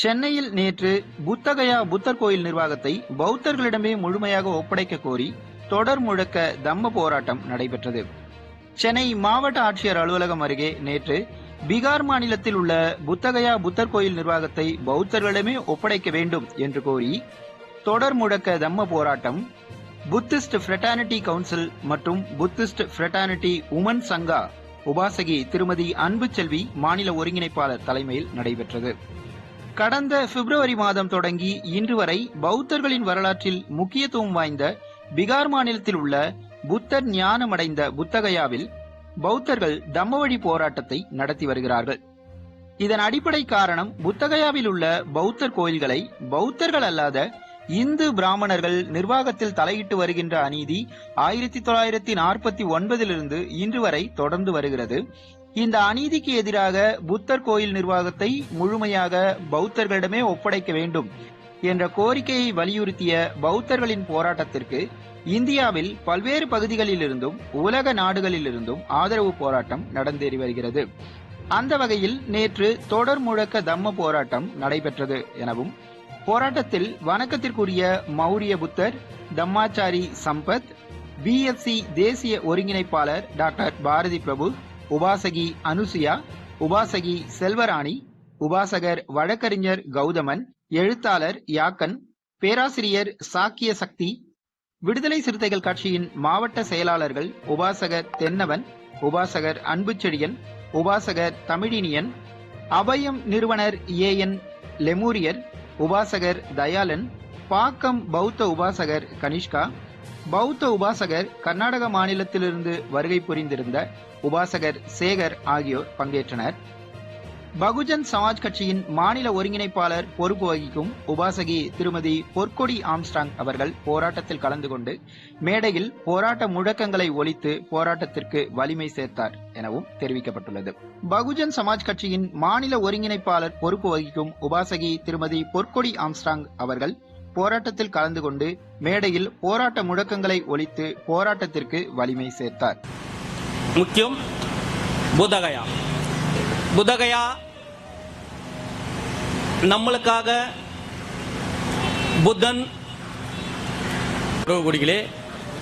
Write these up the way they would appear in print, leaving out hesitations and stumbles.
சென்னையில் நேற்று புத்தகயா புத்தர் கோயில் நிர்வாகத்தை பௌத்தர்களிடமே முழுமையாக ஒப்படைக்க கோரி தொடர் முழக்க தம்ம போராட்டம் நடைபெற்றது. சென்னை மாவட்ட ஆட்சியர் அலுவலகம் அருகே நேற்று பீகார் மாநிலத்தில் உள்ள புத்தகயா புத்தர் கோயில் நிர்வாகத்தை பௌத்தர்களிடமே ஒப்படைக்க வேண்டும் என்று கோரி தொடர் முழக்க தம்ம போராட்டம் புத்திஸ்ட் ஃப்ரெட்டர்னிட்டி கவுன்சில் மற்றும் புத்திஸ்ட் ஃப்ரெட்டர்னிட்டி உமன் சங்கா உபாசகி திருமதி அன்புச்செல்வி மாநில ஒருங்கிணைப்பாளர் தலைமையில் நடைபெற்றது. கடந்த பிப்ரவரி மாதம் தொடங்கி இன்று வரை பௌத்தர்களின் வரலாற்றில் முக்கியத்துவம் வாய்ந்த பீகார் மாநிலத்தில் உள்ள புத்தர் ஞானமடைந்த புத்தகயாவில் பௌத்தர்கள் தம்மவழி போராட்டத்தை நடத்தி வருகிறார்கள். இதன் அடிப்படை காரணம் புத்தகயாவில் உள்ள பௌத்தர் கோயில்களை பௌத்தர்கள் அல்லாத இந்து பிராமணர்கள் நிர்வாகத்தில் தலையிட்டு வருகின்ற அநீதி 1949 இன்று வரை தொடர்ந்து வருகிறது. இந்த அநீதிக்கு எதிராக புத்தர் கோயில் நிர்வாகத்தை முழுமையாக பௌத்தர்களிடமே ஒப்படைக்க வேண்டும் என்ற கோரிக்கையை வலியுறுத்திய பௌத்தர்களின் போராட்டத்திற்கு இந்தியாவில் பல்வேறு பகுதிகளிலிருந்தும் உலக நாடுகளிலிருந்தும் ஆதரவு போராட்டம் நடந்தேறி வருகிறது. அந்த வகையில் நேற்று தொடர் முழக்க தம்ம போராட்டம் நடைபெற்றது எனவும் போராட்டத்தில் வணக்கத்திற்குரிய மௌரிய புத்தர் தம்மாச்சாரி சம்பத், பிஎஃப்சி தேசிய ஒருங்கிணைப்பாளர் டாக்டர் பாரதி பிரபு, உபாசகி அனுசுயா, உபாசகி செல்வராணி, உபாசகர் வழக்கறிஞர் கௌதமன், எழுத்தாளர் யாக்கன், பேராசிரியர் சாக்கிய சக்தி, விடுதலை சிறுத்தைகள் கட்சியின் மாவட்ட செயலாளர்கள் உபாசகர் தென்னவன், உபாசகர் அன்புச்செழியன், உபாசகர் தமிழினியன், அபயம் நிறுவனர் ஏஎன் லெமூரியர், உபாசகர் தயாளன், பாக்கம் பௌத்த உபாசகர் கனிஷ்கா, பௌத்த உபாசகர் கர்நாடக மாநிலத்திலிருந்து வருகை புரிந்திருந்த உபாசகர் சேகர் ஆகியோர் பங்கேற்றனர். பகுஜன் சமாஜ் கட்சியின் மாநில ஒருங்கிணைப்பாளர் பொறுப்பு வகிக்கும் உபாசகி திருமதி பொற்கொடி ஆம்ஸ்டாங் அவர்கள் போராட்டத்தில் கலந்து கொண்டு மேடையில் போராட்ட முழக்கங்களை ஒலித்து போராட்டத்திற்கு வலிமை சேர்த்தார் எனவும் தெரிவிக்கப்பட்டுள்ளது. பகுஜன் சமாஜ் கட்சியின் மாநில ஒருங்கிணைப்பாளர் பொறுப்பு வகிக்கும் உபாசகி திருமதி பொற்கொடி ஆம்ஸ்டாங் அவர்கள் போராட்டத்தில் கலந்து கொண்டு மேடையில் போராட்ட முழக்கங்களை ஒலித்து போராட்டத்திற்கு வலிமை சேர்த்தார். முக்கியம் புத்தகயா நம்மளுக்காக புத்தன் குடிகளே,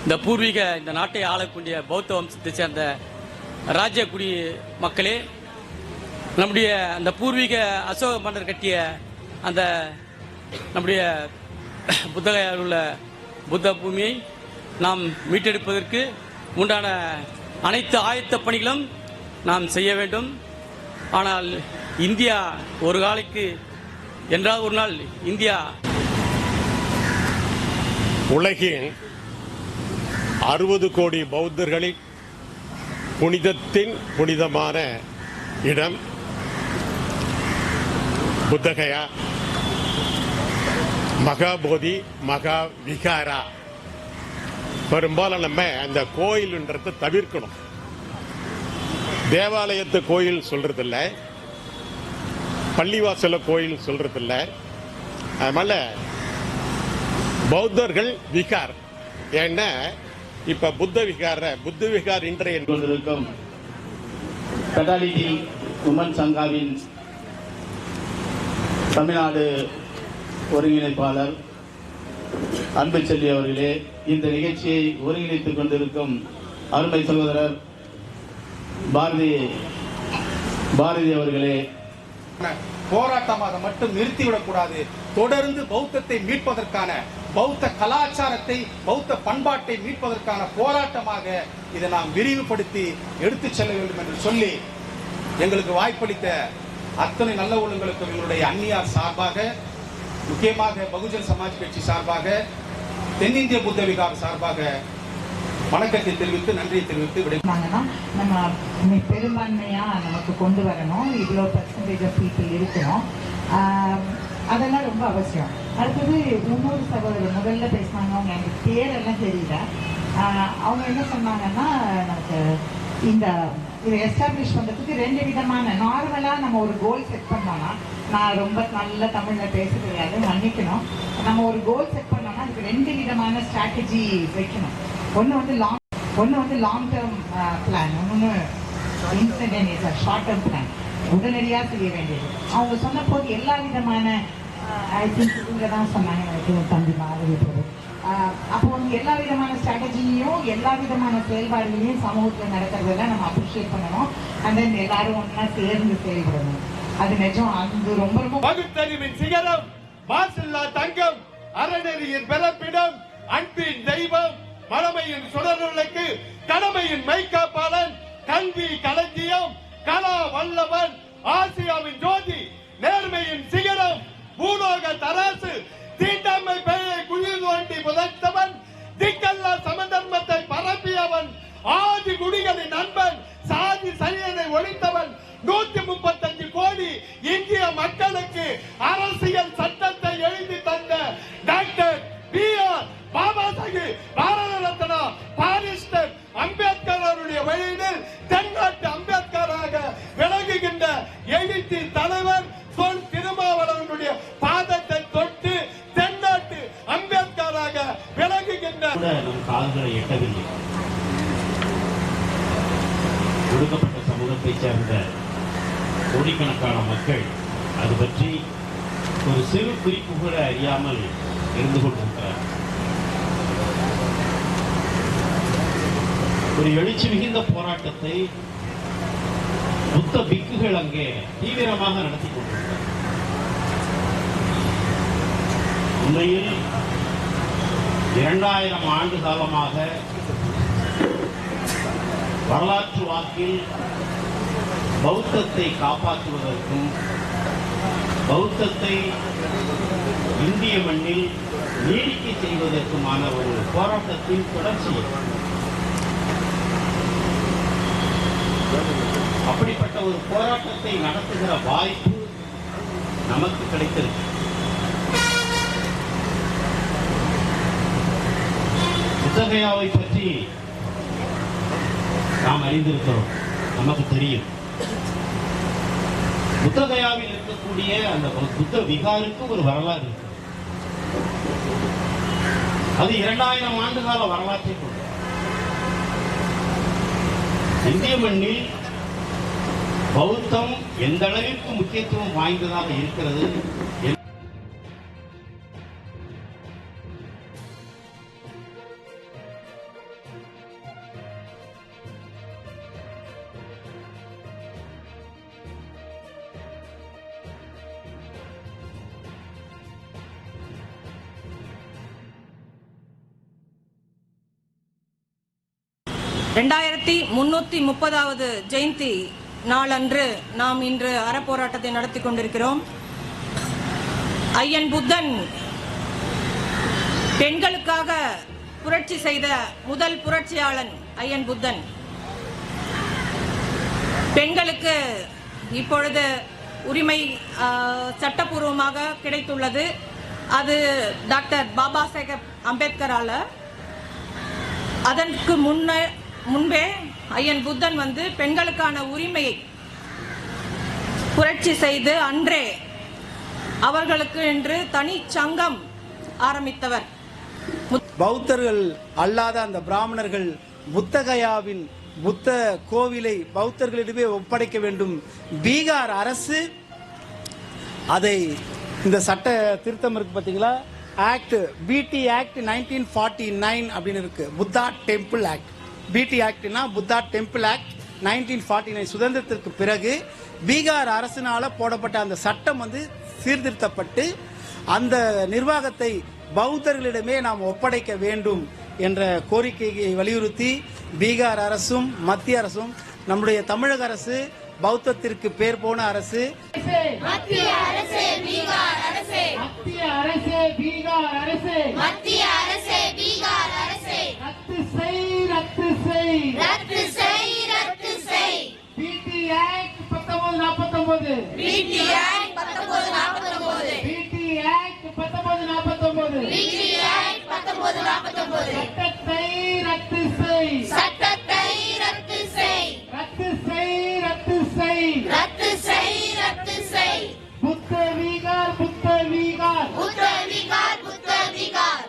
இந்த பூர்வீக இந்த நாட்டை ஆளக்கூடிய பௌத்த வம்சத்தை சேர்ந்த ராஜ்ய குடி மக்களே, நம்முடைய அந்த பூர்வீக அசோக மன்னர் கட்டிய அந்த நம்முடைய புத்தகையில் உள்ள புத்த பூமியை நாம் மீட்டெடுப்பதற்கு உண்டான அனைத்து ஆயத்த பணிகளும் நாம் செய்ய வேண்டும். ஆனால் இந்தியா ஒரு காலைக்கு என்றால் ஒரு நாள் இந்தியா உலகின் 60 கோடி பௌத்தர்களின் புனிதத்தின் புனிதமான இடம் புத்தகயா, மகாபோதி, மகா விகாரா. பெரும்பாலும் நம்ம அந்த கோயில்ன்றதை தவிர்க்கணும். தேவாலயத்து கோயில் சொல்றதில்ல, பள்ளிவாசல கோயில் சொல்றதில்ல. அதனால பௌத்தர்கள் விகார், ஏன்னா இப்ப புத்த விகார் இன்றைய கொண்டிருக்கும் ஃப்ரெட்டர்னிட்டி உமன் சங்காவின் தமிழ்நாடு ஒருங்கிணைப்பாளர் அன்புச்செல்வி அவர்களே, இந்த நிகழ்ச்சியை ஒருங்கிணைத்துக் கொண்டிருக்கும் அருமை சகோதரர் பாரதி அவர்களே, போராட்டமாக மட்டும் நிறுத்திவிடக்கூடாது. தொடர்ந்து பௌத்தத்தை மீட்பதற்கான, பௌத்த கலாச்சாரத்தை, பௌத்த பண்பாட்டை மீட்பதற்கான போராட்டமாக இதை நாம் விரிவுபடுத்தி எடுத்துச் செல்ல வேண்டும் என்று சொல்லி எங்களுக்கு வாய்ப்பளித்த அத்தனை நல்ல உள்ளங்களுக்கு எங்களுடைய அந்நியார் சார்பாக, முக்கியமாக பகுஜன் சமாஜ் கட்சி சார்பாக, தென்னிந்திய புத்த விகார் சார்பாக வணக்கத்தை தெரிவித்து நன்றியை தெரிவித்து விடைபெறுகிறோம். நம்ம பெரும்பான்மையா நமக்கு கொண்டு வரணும், இவ்வளோ % ஆஃப் பீப்புள் இருக்கணும், அதெல்லாம் ரொம்ப அவசியம். அடுத்தது இன்னொரு சகோதரர் முதல்ல பேசினாங்க, அவங்க எனக்கு பேரெல்லாம் தெரியல. அவங்க என்ன சொன்னாங்கன்னா, நமக்கு இந்த இதை எஸ்டாப்ளிஷ் பண்ணுறதுக்கு 2 விதமான, நார்மலாக நம்ம ஒரு கோல் செட் பண்ணோம்னா, நான் ரொம்ப நல்ல தமிழில் பேச தெரியாது, மன்னிக்கணும். நம்ம ஒரு கோல் செட் பண்ணோம்னா அதுக்கு 2 விதமான ஸ்ட்ராட்டஜி வைக்கணும். ஒன்று வந்து லாங் டேர்ம் பிளான், இன்னொன்று இன்ஸ்டன்டேனியஸ் ஷார்ட் டேர்ம் பிளான். உடனடியாக செய்ய வேண்டியது. அவங்க சொன்ன போது எல்லா விதமான ஐ திங்க் இவங்க தான் சொன்னாங்க, எனக்கு தம்பி மாதிரி போது. அப்போ வந்து எல்லா விதமான ஸ்ட்ராட்டஜியையும் எல்லா விதமான செயல்பாடுகளையும் சமூகத்தில் நடக்கிறதெல்லாம் நம்ம அப்ரிஷியேட் பண்ணணும். அண்ட் தென் எல்லாரும் ஒன்றா சேர்ந்து செயல்படணும். அது நிஜம், அது ரொம்ப ரொம்ப பகுத்தறிவின் சிகரம், மாசில்லா தங்கம், அறநெறியின் பிறப்பிடம், அன்பின் தெய்வம், மறமையின் சுடர்களுக்கு கடமையின் மைக்காப்பாளன், கல்வி களஞ்சியம், கலா வல்லவன், ஆசியாவின் ஜோதி, நேர்மையின் சிகரம், பூலோக தராசு, தீண்டாமை பெயரை குயில் தோண்டி புதைத்தவன், திக்கல்லா சமதர்மத்தை பரப்பியவன், ஆதி குடிகளின் நண்பன், சாதி சரியனை ஒழித்தவன், 135 கோடி இந்திய மக்களுக்கு அரசியல் சட்டத்தை எழுதி தந்த doctor B.R. Baba Sahib Bharat Ratna barrister Ambedkar அவருடைய வழியில் தென்னாட்டு அம்பேத்கராக விளங்குகின்ற எழுத்தி தலைவர் தொல் திருமாவளவனுடைய பாதத்தை தொட்டு தென்னாட்டு அம்பேத்கராக விளங்குகின்ற நம் கால்களை எட்டவில்லை. ஒடுக்கப்பட்ட சமூகத்தைச் சேர்ந்த கோடிக்கணக்கான மக்கள் அது பற்றி ஒரு சிறு குறிப்பு கூட அறியாமல் இருந்து கொண்டிருக்கிறார். ஒரு எழுச்சி மிகுந்த போராட்டத்தை புத்த பிக்குகள் அங்கே தீவிரமாக நடத்தி கொண்டிருக்கிறார். உண்மையில் 2000 ஆண்டு காலமாக வரலாற்று வாக்கில் பௌத்தத்தை காப்பாற்றுவதற்கும் பௌத்தத்தை இந்திய மண்ணில் நீடிக்க செய்வதற்குமான ஒரு போராட்டத்தின் தொடர்ச்சி. அப்படிப்பட்ட ஒரு போராட்டத்தை நடத்துகிற வாய்ப்பு நமக்கு கிடைத்திருக்கு. புத்தகயாவை பற்றி நாம் அறிந்திருக்கிறோம், நமக்கு தெரியும். புத்தகயாவில் இருக்கக்கூடிய அந்த புத்த விகாருக்கு ஒரு வரலாறு இருக்கு. அது 2000 ஆண்டு கால வரலாற்றை கொண்டது. இந்திய மண்ணில் பௌத்தம் எந்த அளவிற்கு முக்கியத்துவம் வாய்ந்ததாக இருக்கிறது. ரெண்டாயிரத்தி 330வது ஜெயந்தி நாளன்று நாம் இன்று அறப்போராட்டத்தை நடத்தி கொண்டிருக்கிறோம். ஐயன் புத்தன் பெண்களுக்காக புரட்சி செய்த முதல் புரட்சியாளன் ஐயன் புத்தன். பெண்களுக்கு இப்பொழுது உரிமை சட்டப்பூர்வமாக கிடைத்துள்ளது. அது டாக்டர் பாபா சாஹேப் அம்பேத்கரால. அதற்கு முன்பே ஐயன் புத்தன் வந்து பெண்களுக்கான உரிமையை புரட்சி செய்து அன்றே அவர்களுக்கு என்று தனி சங்கம் ஆரம்பித்தவர். பௌத்தர்கள் அல்லாத அந்த பிராமணர்கள் புத்தகயாவின் புத்த கோவிலை பௌத்தர்களிடமே ஒப்படைக்க வேண்டும். பீகார் அரசு அதை இந்த சட்ட திருத்தம் இருக்கு பார்த்தீங்களா, ஆக்ட் பிடி ஆக்ட் 1949 அப்படின்னு இருக்கு. Buddha temple act. பிடி ஆக்ட்னா புத்தா டெம்பிள் ஆக்ட் 1949. சுதந்திரத்திற்கு பிறகு பீகார் அரசினால போடப்பட்ட அந்த சட்டம் வந்து சீர்திருத்தப்பட்டு அந்த நிர்வாகத்தை பௌத்தர்களிடமே நாம் ஒப்படைக்க வேண்டும் என்ற கோரிக்கையை வலியுறுத்தி பீகார் அரசும் மத்திய அரசும், நம்முடைய தமிழக அரசு பௌத்தத்திற்கு பேர் போன அரசு, மத்திய அரசே பீகார் அரசே, மத்திய அரசே பீகார் அரசே, மத்திய அரசே பீகார் அரசே, ரத்து செய் ரத்து செய் ரத்து செய் ரத்து செய். பிடி ஆக்ட் 1949, பிடி ஆக்ட் 1949, பிடி ஆக்ட் 1949, பிடி ஆக்ட் 1949, சட்டத்தை ரத்து செய், சட்டத்தை ரத்து செய், ரத்து செய் ரத்து செய், ரத்து செய் ரத்து செய். புத்த விகார் புத்த விகார், புத்த விகார் புத்த விகார்,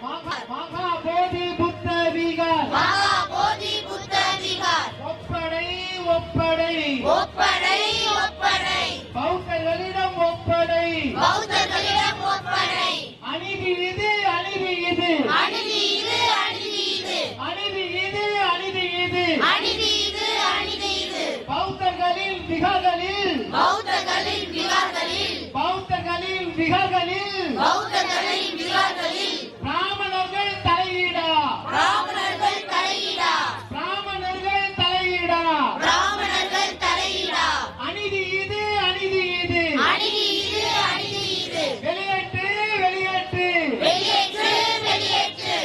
மகா போதி புத்த விகார், மகா போதி புத்த விகார், ஒப்படை ஒப்படை ஒப்படை ஒப்படை. பௌத்தர்களிடம் ஒப்படை பௌத்தர்களிடம் ஒப்படை அநீதி இது அநீதி இது அநீதி இது அநீதி இது அநீதி இது அநீதி இது அநீதி இது அநீதி இது பௌத்தர்களின் விகாகளில் பௌத்தர்களின் விகார்களில் பௌத்தர்களின் விகாகளில் பௌத்தர்களின் விகார்களில் பிராமணர்கள் தலையீடா பிராமணர்கள் தலையீடா பிராமணர்கள் தலையீடா பிராமணர்கள் தலையீடா அநீதி இது அநீதி இது அநீதி இது அநீதி இது வெளியேற்று வெளியேற்று வெளியேற்று வெளியேற்று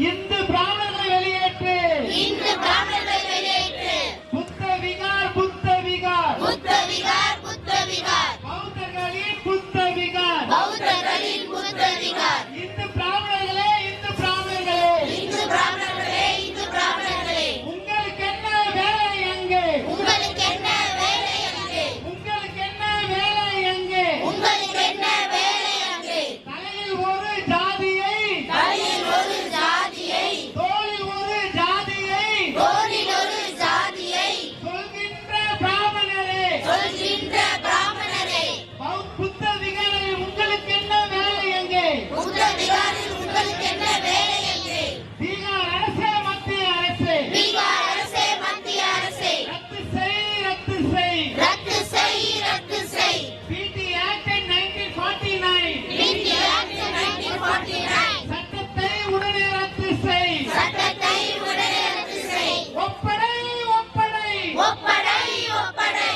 இந்து பிராமணர்கள் வெளியேற்று இந்து பிராமணர்கள் வெளியேற்று புத்த விகார் புத்த விகார் புத்த விகார் புத்த விகார் பௌத்தர்களின் புத்த விகார் பௌத்தர்களின் புத்த விகார் இந்து பிராமணர்களே இந்து பிராமணர்களே இந்து பிராமணர்களே இந்து பிராமணர்களே உங்களுக்கு என்ன வேலை எங்கே உங்களுக்கு என்ன வேலை அங்கே உங்களுக்கு என்ன வேலை எங்கே உங்களுக்கு என்ன வேலை அங்கே தலையில் ஒரு ஜாதியை தலையில் ஒரு ஜாதியை தோளில் ஒரு ஜாதியை தோளில் ஒரு ஜாதியை சொல்கின்ற பிராமணரே சொல்கின்ற பிராமணரே புத்த விகாரில் உங்களுக்கு என்ன வேலை எங்கே புத்த விகாரில் உங்களுக்கு என்ன வேலை அங்கே பீகார் அரசே மத்திய அரசே பீகார் அரசே மத்திய அரசே ரத்து செய் ரத்து செய் ரத்து செய் ரத்து செய் பிடி ஆக்ட் 1949 இந்திய ஆக்ட் 1949 சட்டத்தை உடனே ரத்து செய் சட்டத்தை உடனே ரத்து செய் ஒப்படை ஒப்படை ஒப்படை ஒப்படை